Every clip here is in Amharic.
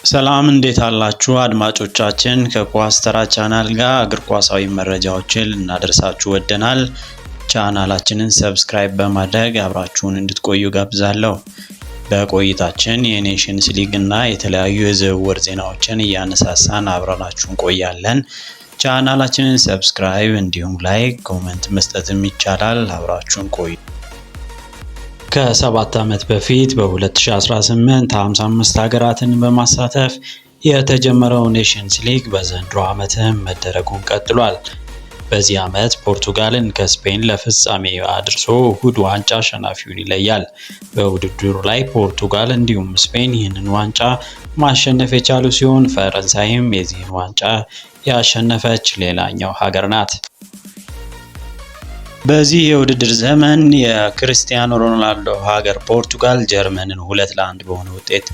ሰላም እንዴት አላችሁ አድማጮቻችን? ከኳስ ተራ ቻናል ጋር እግር ኳሳዊ መረጃዎችን ልናደርሳችሁ ወደናል። ቻናላችንን ሰብስክራይብ በማድረግ አብራችሁን እንድትቆዩ ጋብዛለሁ። በቆይታችን የኔሽንስ ሊግ እና የተለያዩ የዝውውር ዜናዎችን እያነሳሳን አብረናችሁ እንቆያለን። ቻናላችንን ሰብስክራይብ እንዲሁም ላይክ፣ ኮሜንት መስጠትም ይቻላል። አብራችሁን ቆዩ። ከ7 ዓመት በፊት በ2018 55 ሀገራትን በማሳተፍ የተጀመረው ኔሽንስ ሊግ በዘንድሮ ዓመትም መደረጉን ቀጥሏል። በዚህ ዓመት ፖርቱጋልን ከስፔን ለፍጻሜ አድርሶ እሁድ ዋንጫ አሸናፊውን ይለያል። በውድድሩ ላይ ፖርቱጋል እንዲሁም ስፔን ይህንን ዋንጫ ማሸነፍ የቻሉ ሲሆን ፈረንሳይም የዚህን ዋንጫ ያሸነፈች ሌላኛው ሀገር ናት። በዚህ የውድድር ዘመን የክርስቲያኖ ሮናልዶ ሀገር ፖርቱጋል ጀርመንን 2-1 በሆነ ውጤት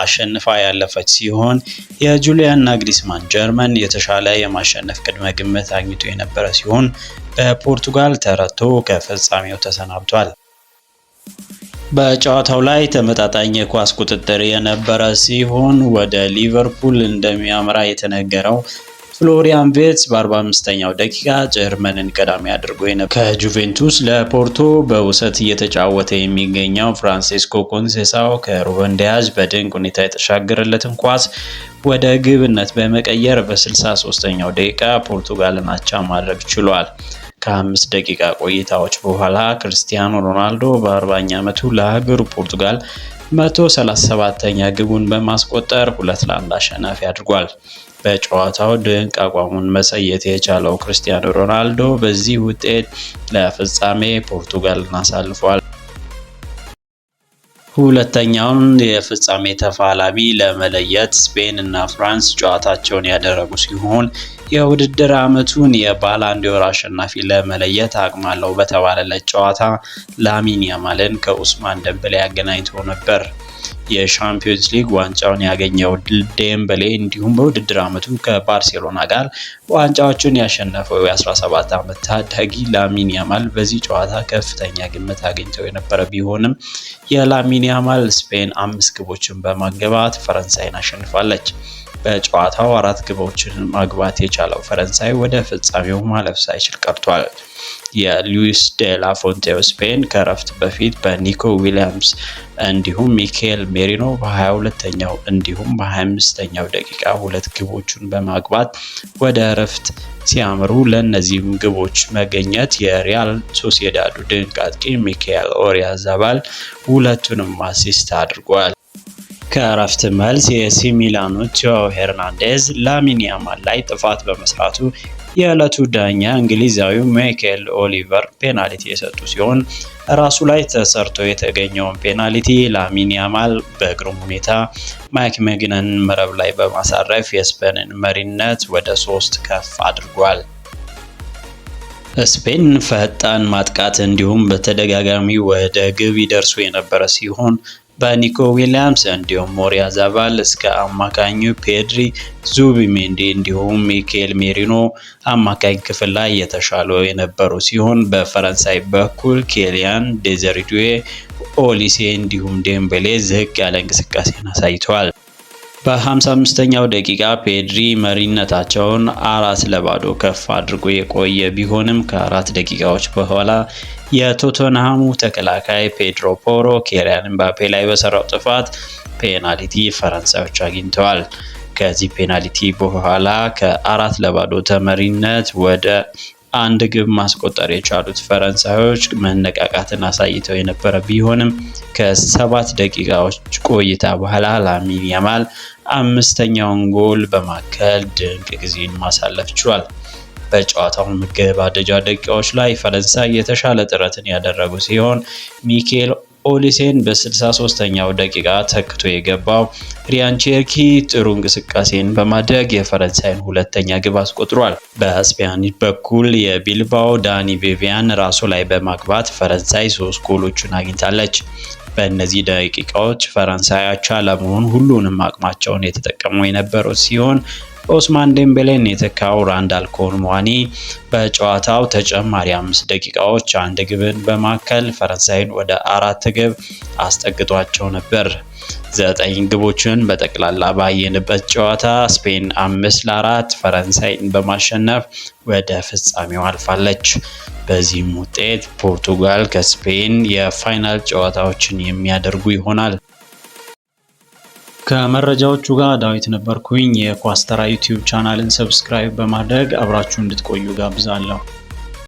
አሸንፋ ያለፈች ሲሆን የጁሊያን ናግሊስማን ጀርመን የተሻለ የማሸነፍ ቅድመ ግምት አግኝቶ የነበረ ሲሆን በፖርቱጋል ተረቶ ከፍጻሜው ተሰናብቷል። በጨዋታው ላይ ተመጣጣኝ የኳስ ቁጥጥር የነበረ ሲሆን ወደ ሊቨርፑል እንደሚያመራ የተነገረው ፍሎሪያን ቪርትዝ በ45ኛው ደቂቃ ጀርመንን ቀዳሚ አድርጎ ከጁቬንቱስ ለፖርቶ በውሰት እየተጫወተ የሚገኘው ፍራንሲስኮ ኮንሴሳው ከሩበን ዲያዝ በድንቅ ሁኔታ የተሻገረለትን ኳስ ወደ ግብነት በመቀየር በ63ኛው ደቂቃ ፖርቱጋልን አቻ ማድረግ ችሏል። ከ5 ደቂቃ ቆይታዎች በኋላ ክርስቲያኖ ሮናልዶ በ40ኛ ዓመቱ ለሀገሩ ፖርቱጋል 137ኛ ግቡን በማስቆጠር 2-1 አሸናፊ አድርጓል። በጨዋታው ድንቅ አቋሙን ማሳየት የቻለው ክርስቲያኖ ሮናልዶ በዚህ ውጤት ለፍጻሜ ፖርቱጋልን አሳልፏል። ሁለተኛውን የፍጻሜ ተፋላሚ ለመለየት ስፔን እና ፍራንስ ጨዋታቸውን ያደረጉ ሲሆን የውድድር ዓመቱን የባላን ዲዮር አሸናፊ ለመለየት አቅማለው በተባለለት ጨዋታ ላሚን ያማልን ከኡስማን ደምበሌ አገናኝቶ ነበር። የሻምፒዮንስ ሊግ ዋንጫውን ያገኘው ዴምበሌ እንዲሁም በውድድር ዓመቱ ከባርሴሎና ጋር ዋንጫዎቹን ያሸነፈው የ17 ዓመት ታዳጊ ላሚን ያማል በዚህ ጨዋታ ከፍተኛ ግምት አግኝተው የነበረ ቢሆንም የላሚን ያማል ስፔን 5 ግቦችን በማግባት ፈረንሳይን አሸንፋለች። በጨዋታው 4 ግቦችን ማግባት የቻለው ፈረንሳይ ወደ ፍጻሜው ማለፍ ሳይችል ቀርቷል። የሉዊስ ዴላ ፎንቴው ስፔን ከረፍት በፊት በኒኮ ዊሊያምስ እንዲሁም ሚካኤል ሜሪኖ በ22ኛው እንዲሁም በ25ኛው ደቂቃ 2 ግቦችን በማግባት ወደ ረፍት ሲያመሩ ለእነዚህም ግቦች መገኘት የሪያል ሶሲዳዱ ድንቅ አጥቂ ሚካኤል ኦያርዛባል ሁለቱንም አሲስት አድርጓል። ከረፍት መልስ የሲ ሚላኑ ቲዮ ሄርናንዴዝ ላሚን ያማል ላይ ጥፋት በመስራቱ የዕለቱ ዳኛ እንግሊዛዊው ማይኬል ኦሊቨር ፔናልቲ የሰጡ ሲሆን ራሱ ላይ ተሰርቶ የተገኘውን ፔናልቲ ላሚን ያማል በግሩም ሁኔታ ማይክ መግነን መረብ ላይ በማሳረፍ የስፔንን መሪነት ወደ 3 ከፍ አድርጓል። ስፔን ፈጣን ማጥቃት እንዲሁም በተደጋጋሚ ወደ ግብ ይደርሱ የነበረ ሲሆን በኒኮ ዊሊያምስ እንዲሁም ኦያርዛባል እስከ አማካኙ ፔድሪ ዙቢሜንዲ እንዲሁም ሚካኤል ሜሪኖ አማካኝ ክፍል ላይ የተሻሉ የነበሩ ሲሆን በፈረንሳይ በኩል ኬሊያን ዴዘርዱዌ፣ ኦሊሴ እንዲሁም ዴምቤሌ ዝቅ ያለ እንቅስቃሴን አሳይተዋል። በ55ኛው ደቂቃ ፔድሪ መሪነታቸውን 4-0 ከፍ አድርጎ የቆየ ቢሆንም ከ4 ደቂቃዎች በኋላ የቶተንሃሙ ተከላካይ ፔድሮ ፖሮ ኬሊያን ምባፔ ላይ በሰራው ጥፋት ፔናልቲ ፈረንሳዮች አግኝተዋል። ከዚህ ፔናልቲ በኋላ ከ4-0 ተመሪነት ወደ 1 ግብ ማስቆጠር የቻሉት ፈረንሳዮች መነቃቃትን አሳይተው የነበረ ቢሆንም ከ7 ደቂቃዎች ቆይታ በኋላ ላሚን ያማል 5ኛውን ጎል በማከል ድንቅ ጊዜን ማሳለፍ ችሏል። በጨዋታው መገባደጃ ደቂቃዎች ላይ ፈረንሳይ የተሻለ ጥረትን ያደረጉ ሲሆን ሚካኤል ኦሊሴን በ63ኛው ደቂቃ ተክቶ የገባው ሪያን ቼርኪ ጥሩ እንቅስቃሴን በማድረግ የፈረንሳይን 2ኛ ግብ አስቆጥሯል። በስፔኒሽ በኩል የቢልባኦ ዳኒ ቪቪያን ራሱ ላይ በማግባት ፈረንሳይ 3 ጎሎችን አግኝታለች። በእነዚህ ደቂቃዎች ፈረንሳዮች ለመሆን ሁሉንም አቅማቸውን የተጠቀሙ የነበሩት ሲሆን ኦስማን ዴምቤሌን የተካው ራንዳል ኮልሙዋኒ በጨዋታው ተጨማሪ 5 ደቂቃዎች አንድ ግብን በማከል ፈረንሳይን ወደ 4 ግብ አስጠግቷቸው ነበር። 9 ግቦችን በጠቅላላ ባየንበት ጨዋታ ስፔን 5-4 ፈረንሳይን በማሸነፍ ወደ ፍጻሜው አልፋለች። በዚህም ውጤት ፖርቱጋል ከስፔን የፋይናል ጨዋታዎችን የሚያደርጉ ይሆናል። ከመረጃዎቹ ጋር ዳዊት ነበርኩኝ። የኳስ ተራ ዩቲዩብ ቻናልን ሰብስክራይብ በማድረግ አብራችሁ እንድትቆዩ ጋብዛለሁ።